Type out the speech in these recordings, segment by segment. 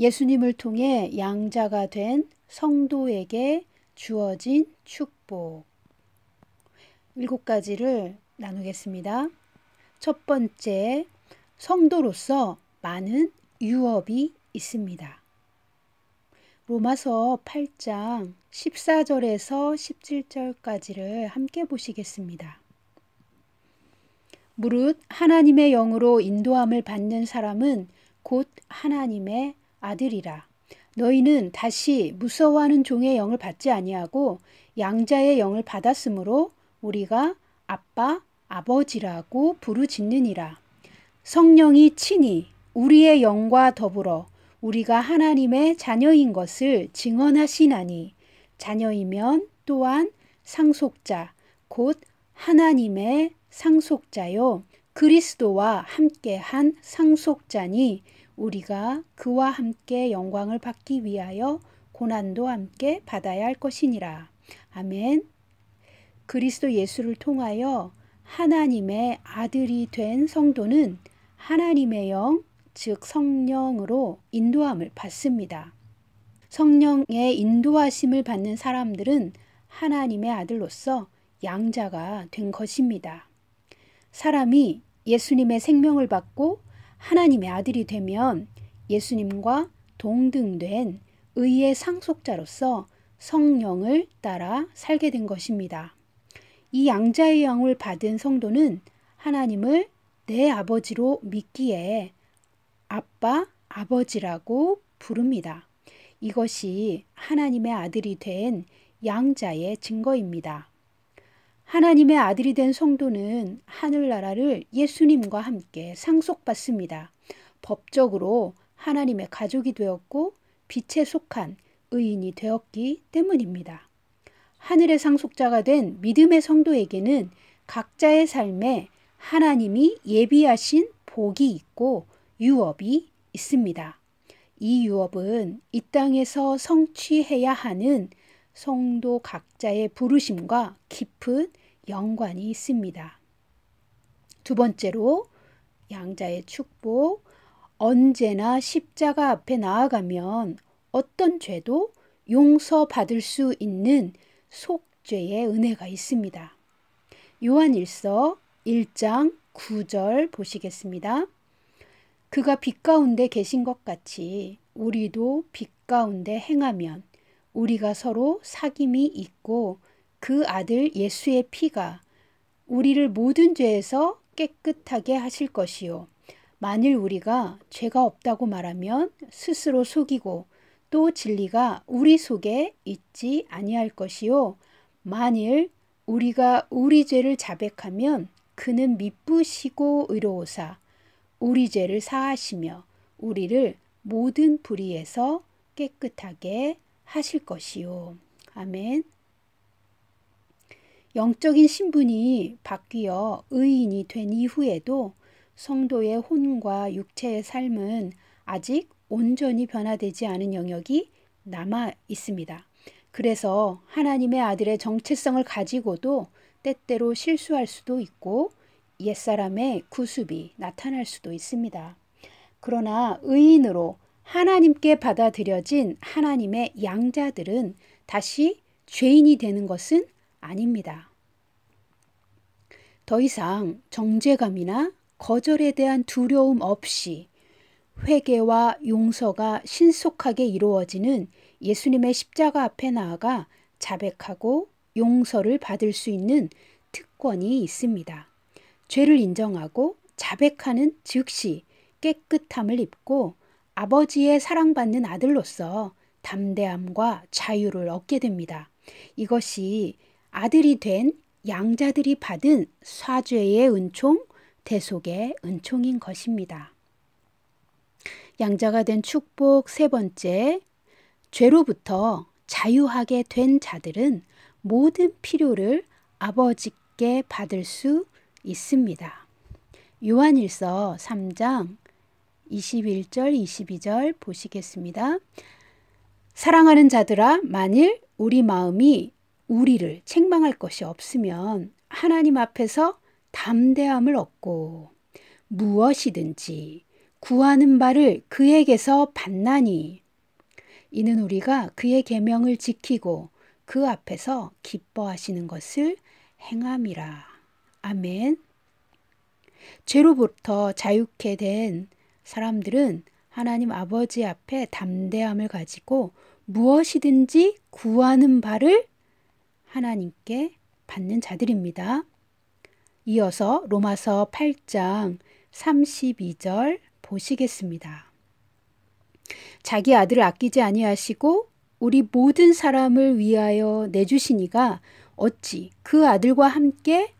예수님을 통해 양자가 된 성도에게 주어진 축복. 7가지를 나누겠습니다. 첫 번째, 성도로서 많은 유업이 있습니다. 로마서 8장 14절에서 17절까지를 함께 보시겠습니다. 무릇 하나님의 영으로 인도함을 받는 사람은 곧 하나님의 아들이라. 너희는 다시 무서워하는 종의 영을 받지 아니하고 양자의 영을 받았으므로 우리가 아빠, 아버지라고 부르짖느니라. 성령이 친히 우리의 영과 더불어 우리가 하나님의 자녀인 것을 증언하시나니 자녀이면 또한 상속자, 곧 하나님의 상속자요 그리스도와 함께한 상속자니 우리가 그와 함께 영광을 받기 위하여 고난도 함께 받아야 할 것이니라. 아멘. 그리스도 예수를 통하여 하나님의 아들이 된 성도는 하나님의 영, 즉 성령으로 인도함을 받습니다. 성령의 인도하심을 받는 사람들은 하나님의 아들로서 양자가 된 것입니다. 사람이 예수님의 생명을 받고 하나님의 아들이 되면 예수님과 동등된 의의 상속자로서 성령을 따라 살게 된 것입니다. 이 양자의 영을 받은 성도는 하나님을 내 아버지로 믿기에 아빠, 아버지라고 부릅니다. 이것이 하나님의 아들이 된 양자의 증거입니다. 하나님의 아들이 된 성도는 하늘나라를 예수님과 함께 상속받습니다. 법적으로 하나님의 가족이 되었고 빛에 속한 의인이 되었기 때문입니다. 하늘의 상속자가 된 믿음의 성도에게는 각자의 삶에 하나님이 예비하신 복이 있고 유업이 있습니다. 이 유업은 이 땅에서 성취해야 하는 성도 각자의 부르심과 깊은 연관이 있습니다. 두 번째로 양자의 축복. 언제나 십자가 앞에 나아가면 어떤 죄도 용서받을 수 있는 속죄의 은혜가 있습니다. 요한일서 1장 9절 보시겠습니다. 그가 빛 가운데 계신 것 같이 우리도 빛 가운데 행하면 우리가 서로 사귐이 있고 그 아들 예수의 피가 우리를 모든 죄에서 깨끗하게 하실 것이요. 만일 우리가 죄가 없다고 말하면 스스로 속이고 또 진리가 우리 속에 있지 아니할 것이요. 만일 우리가 우리 죄를 자백하면 그는 미쁘시고 의로우사 우리 죄를 사하시며 우리를 모든 불의에서 깨끗하게 하실 것이요. 아멘. 영적인 신분이 바뀌어 의인이 된 이후에도 성도의 혼과 육체의 삶은 아직 온전히 변화되지 않은 영역이 남아 있습니다. 그래서 하나님의 아들의 정체성을 가지고도 때때로 실수할 수도 있고 옛사람의 구습이 나타날 수도 있습니다. 그러나 의인으로 하나님께 받아들여진 하나님의 양자들은 다시 죄인이 되는 것은 아닙니다. 더 이상 정죄감이나 거절에 대한 두려움 없이 회개와 용서가 신속하게 이루어지는 예수님의 십자가 앞에 나아가 자백하고 용서를 받을 수 있는 특권이 있습니다. 죄를 인정하고 자백하는 즉시 깨끗함을 입고 아버지의 사랑받는 아들로서 담대함과 자유를 얻게 됩니다. 이것이 아들이 된 양자들이 받은 사죄의 은총, 대속의 은총인 것입니다. 양자가 된 축복 세 번째, 죄로부터 자유하게 된 자들은 모든 필요를 아버지께 받을 수 있습니다. 요한일서 3장 21절 22절 보시겠습니다. 사랑하는 자들아, 만일 우리 마음이 우리를 책망할 것이 없으면 하나님 앞에서 담대함을 얻고 무엇이든지 구하는 바를 그에게서 받나니 이는 우리가 그의 계명을 지키고 그 앞에서 기뻐하시는 것을 행함이라. 아멘. 죄로부터 자유케 된 사람들은 하나님 아버지 앞에 담대함을 가지고 무엇이든지 구하는 바를 하나님께 받는 자들입니다. 이어서 로마서 8장 32절 보시겠습니다. 자기 아들을 아끼지 아니하시고 우리 모든 사람을 위하여 내주시니가 어찌 그 아들과 함께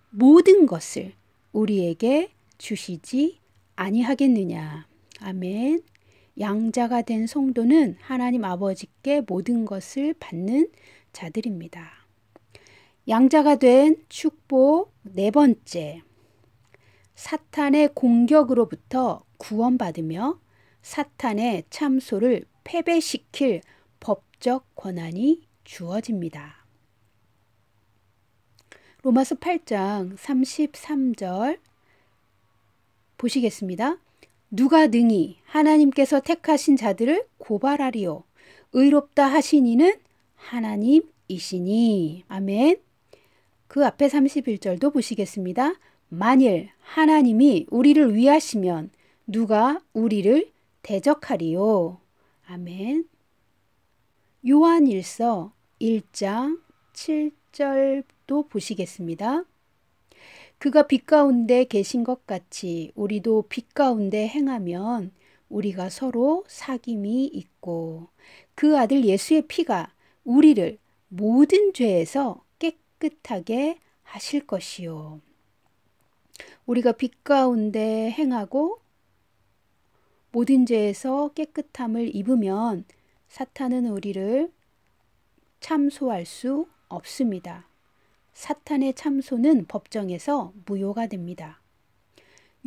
모든 것을 우리에게 주시지 아니하겠느냐. 아멘. 양자가 된 성도는 하나님 아버지께 모든 것을 받는 자들입니다. 양자가 된 축복 네 번째, 사탄의 공격으로부터 구원받으며 사탄의 참소를 패배시킬 법적 권한이 주어집니다. 로마서 8장 33절 보시겠습니다. 누가 능히 하나님께서 택하신 자들을 고발하리요. 의롭다 하신 이는 하나님이시니. 아멘. 그 앞에 31절도 보시겠습니다. 만일 하나님이 우리를 위하시면 누가 우리를 대적하리요. 아멘. 요한일서 1장 7절도 보시겠습니다. 그가 빛 가운데 계신 것 같이 우리도 빛 가운데 행하면 우리가 서로 사귐이 있고 그 아들 예수의 피가 우리를 모든 죄에서 깨끗하게 하실 것이요. 우리가 빛 가운데 행하고 모든 죄에서 깨끗함을 입으면 사탄은 우리를 참소할 수 없습니다. 사탄의 참소는 법정에서 무효가 됩니다.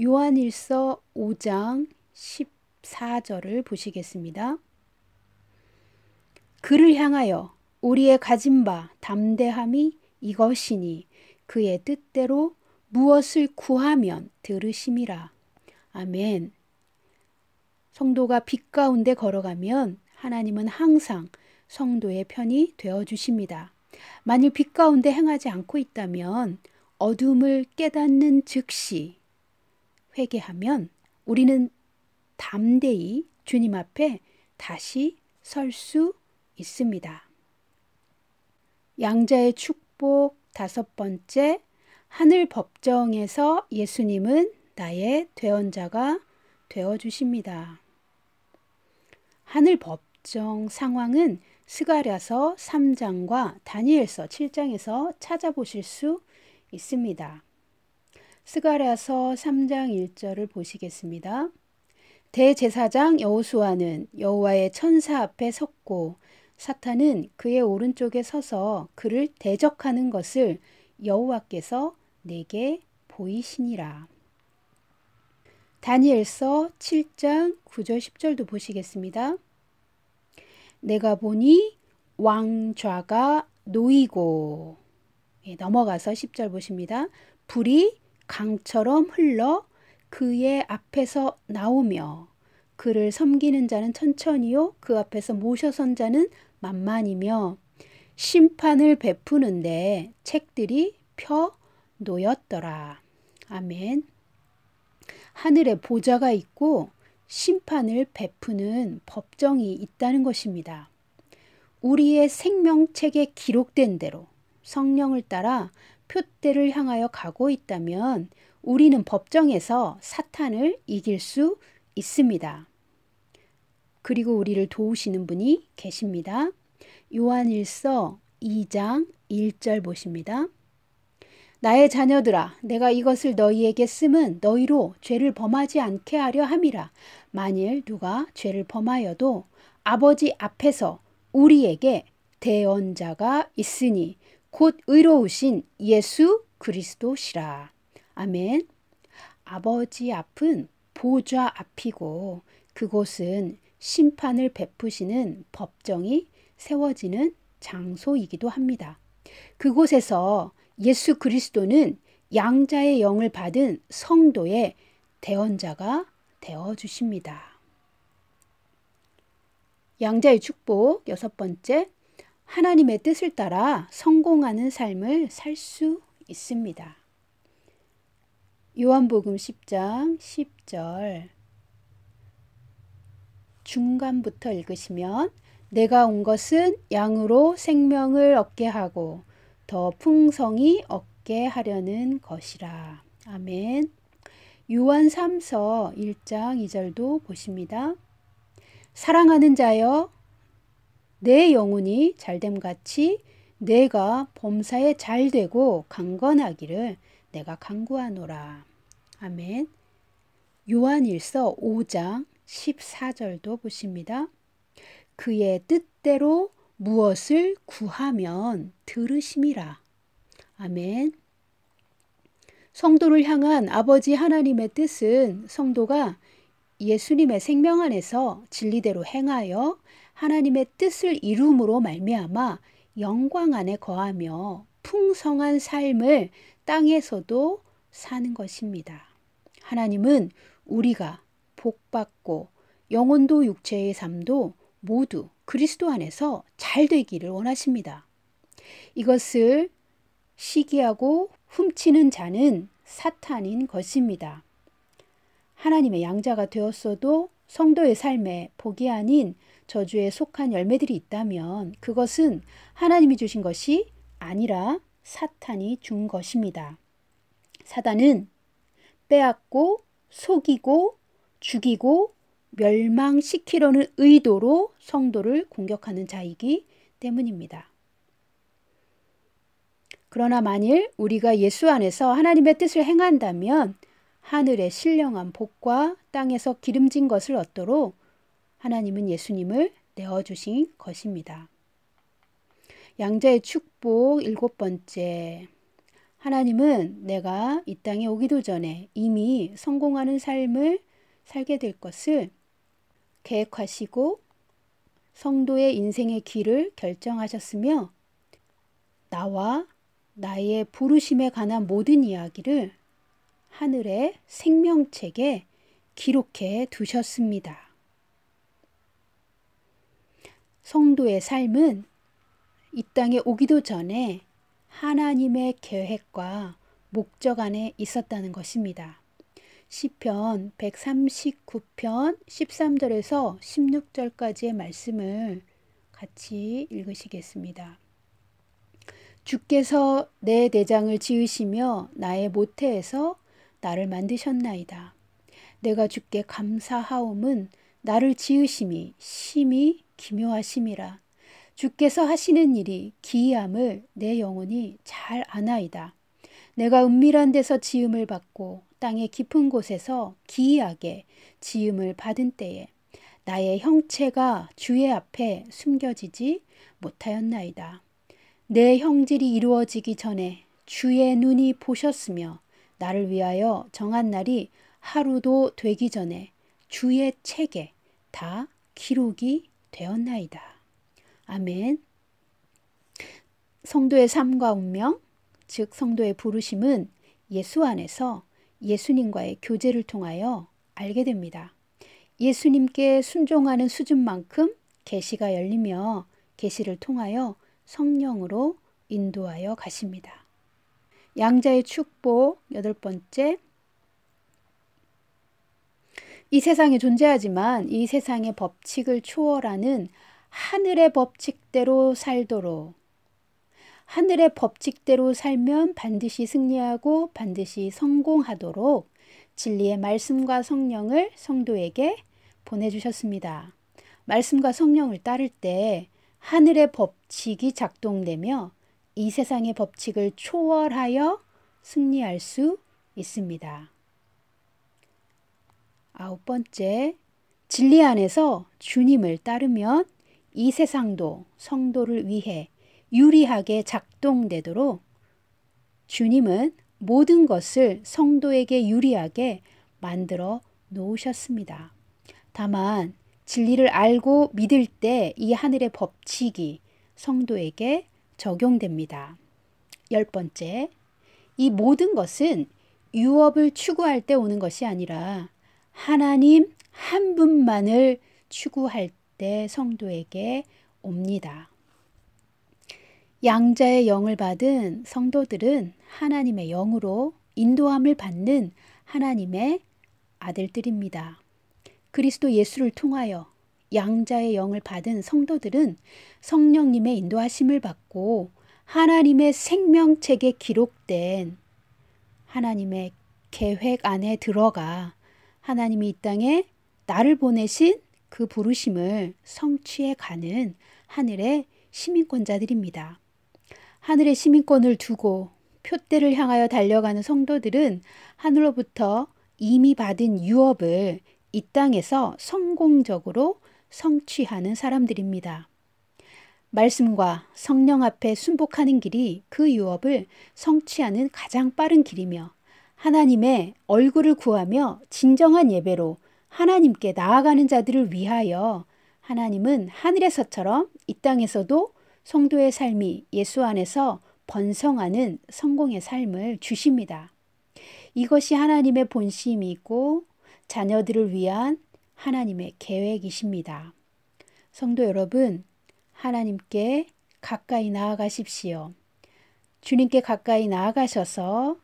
요한일서 5장 14절을 보시겠습니다. 그를 향하여 우리의 가진 바 담대함이 이것이니 그의 뜻대로 무엇을 구하면 들으심이라. 아멘. 성도가 빛 가운데 걸어가면 하나님은 항상 성도의 편이 되어주십니다. 만일 빛 가운데 행하지 않고 있다면 어둠을 깨닫는 즉시 회개하면 우리는 담대히 주님 앞에 다시 설 수 있습니다. 양자의 축복 다섯 번째, 하늘 법정에서 예수님은 나의 되언자가 되어주십니다. 하늘 법정 상황은 스가랴서 3장과 다니엘서 7장에서 찾아보실 수 있습니다. 스가랴서 3장 1절을 보시겠습니다. 대제사장 여호수아는 여호와의 천사 앞에 섰고 사탄은 그의 오른쪽에 서서 그를 대적하는 것을 여호와께서 내게 보이시니라. 다니엘서 7장 9절 10절도 보시겠습니다. 내가 보니 왕좌가 놓이고, 넘어가서 10절 보십니다. 불이 강처럼 흘러 그의 앞에서 나오며 그를 섬기는 자는 천천히요 그 앞에서 모셔선 자는 만만이며 심판을 베푸는데 책들이 펴 놓였더라. 아멘. 하늘에 보좌가 있고 심판을 베푸는 법정이 있다는 것입니다. 우리의 생명책에 기록된 대로 성령을 따라 표대를 향하여 가고 있다면 우리는 법정에서 사탄을 이길 수 있습니다. 그리고 우리를 도우시는 분이 계십니다. 요한일서 2장 1절 보십니다. 나의 자녀들아, 내가 이것을 너희에게 쓰면 너희로 죄를 범하지 않게 하려 함이라. 만일 누가 죄를 범하여도 아버지 앞에서 우리에게 대언자가 있으니 곧 의로우신 예수 그리스도시라. 아멘. 아버지 앞은 보좌 앞이고 그곳은 심판을 베푸시는 법정이 세워지는 장소이기도 합니다. 그곳에서 예수 그리스도는 양자의 영을 받은 성도의 대언자가 되어 주십니다. 양자의 축복 6번째, 하나님의 뜻을 따라 성공하는 삶을 살 수 있습니다. 요한복음 10장 10절 중간부터 읽으시면 내가 온 것은 양으로 생명을 얻게 하고 더 풍성히 얻게 하려는 것이라. 아멘. 요한 3서 1장 2절도 보십니다. 사랑하는 자여 내 영혼이 잘됨같이 내가 범사에 잘되고 강건하기를 내가 간구하노라. 아멘. 요한일서 5장 14절도 보십니다. 그의 뜻대로 무엇을 구하면 들으심이라. 아멘. 성도를 향한 아버지 하나님의 뜻은 성도가 예수님의 생명 안에서 진리대로 행하여 하나님의 뜻을 이룸으로 말미암아 영광 안에 거하며 풍성한 삶을 땅에서도 사는 것입니다. 하나님은 우리가 복받고 영혼도 육체의 삶도 모두 그리스도 안에서 잘 되기를 원하십니다. 이것을 시기하고 훔치는 자는 사탄인 것입니다. 하나님의 양자가 되었어도 성도의 삶에 복이 아닌 저주에 속한 열매들이 있다면 그것은 하나님이 주신 것이 아니라 사탄이 준 것입니다. 사단은 빼앗고 속이고 죽이고 멸망시키려는 의도로 성도를 공격하는 자이기 때문입니다. 그러나 만일 우리가 예수 안에서 하나님의 뜻을 행한다면 하늘의 신령한 복과 땅에서 기름진 것을 얻도록 하나님은 예수님을 내어주신 것입니다. 양자의 축복 7번째. 하나님은 내가 이 땅에 오기도 전에 이미 성공하는 삶을 살게 될 것을 계획하시고 성도의 인생의 길을 결정하셨으며 나와 나의 부르심에 관한 모든 이야기를 하늘의 생명책에 기록해 두셨습니다. 성도의 삶은 이 땅에 오기도 전에 하나님의 계획과 목적 안에 있었다는 것입니다. 시편 139편 13절에서 16절까지의 말씀을 같이 읽으시겠습니다. 주께서 내 내장을 지으시며 나의 모태에서 나를 만드셨나이다. 내가 주께 감사하옴은 나를 지으심이 심히 기묘하심이라. 주께서 하시는 일이 기이함을 내 영혼이 잘 아나이다. 내가 은밀한 데서 지음을 받고 땅의 깊은 곳에서 기이하게 지음을 받은 때에 나의 형체가 주의 앞에 숨겨지지 못하였나이다. 내 형질이 이루어지기 전에 주의 눈이 보셨으며 나를 위하여 정한 날이 하루도 되기 전에 주의 책에 다 기록이 되었나이다. 아멘. 성도의 삶과 운명, 즉 성도의 부르심은 예수 안에서 예수님과의 교제를 통하여 알게 됩니다. 예수님께 순종하는 수준만큼 계시가 열리며 계시를 통하여 성령으로 인도하여 가십니다. 양자의 축복 8번째. 이 세상에 존재하지만 이 세상의 법칙을 초월하는 하늘의 법칙대로 살도록, 하늘의 법칙대로 살면 반드시 승리하고 반드시 성공하도록 진리의 말씀과 성령을 성도에게 보내주셨습니다. 말씀과 성령을 따를 때 하늘의 법칙이 작동되며 이 세상의 법칙을 초월하여 승리할 수 있습니다. 9번째, 진리 안에서 주님을 따르면 이 세상도 성도를 위해 유리하게 작동되도록 주님은 모든 것을 성도에게 유리하게 만들어 놓으셨습니다. 다만 진리를 알고 믿을 때 이 하늘의 법칙이 성도에게 적용됩니다. 10번째, 이 모든 것은 유업을 추구할 때 오는 것이 아니라 하나님 한 분만을 추구할 때 성도에게 옵니다. 양자의 영을 받은 성도들은 하나님의 영으로 인도함을 받는 하나님의 아들들입니다. 그리스도 예수를 통하여 양자의 영을 받은 성도들은 성령님의 인도하심을 받고 하나님의 생명책에 기록된 하나님의 계획 안에 들어가 하나님이 이 땅에 나를 보내신 그 부르심을 성취해 가는 하늘의 시민권자들입니다. 하늘의 시민권을 두고 표대를 향하여 달려가는 성도들은 하늘로부터 이미 받은 유업을 이 땅에서 성공적으로 성취하는 사람들입니다. 말씀과 성령 앞에 순복하는 길이 그 유업을 성취하는 가장 빠른 길이며 하나님의 얼굴을 구하며 진정한 예배로 하나님께 나아가는 자들을 위하여 하나님은 하늘에서처럼 이 땅에서도 성도의 삶이 예수 안에서 번성하는 성공의 삶을 주십니다. 이것이 하나님의 본심이고 자녀들을 위한 하나님의 계획이십니다. 성도 여러분, 하나님께 가까이 나아가십시오. 주님께 가까이 나아가셔서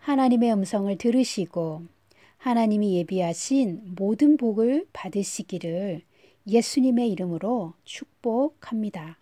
하나님의 음성을 들으시고 하나님이 예비하신 모든 복을 받으시기를 예수님의 이름으로 축복합니다.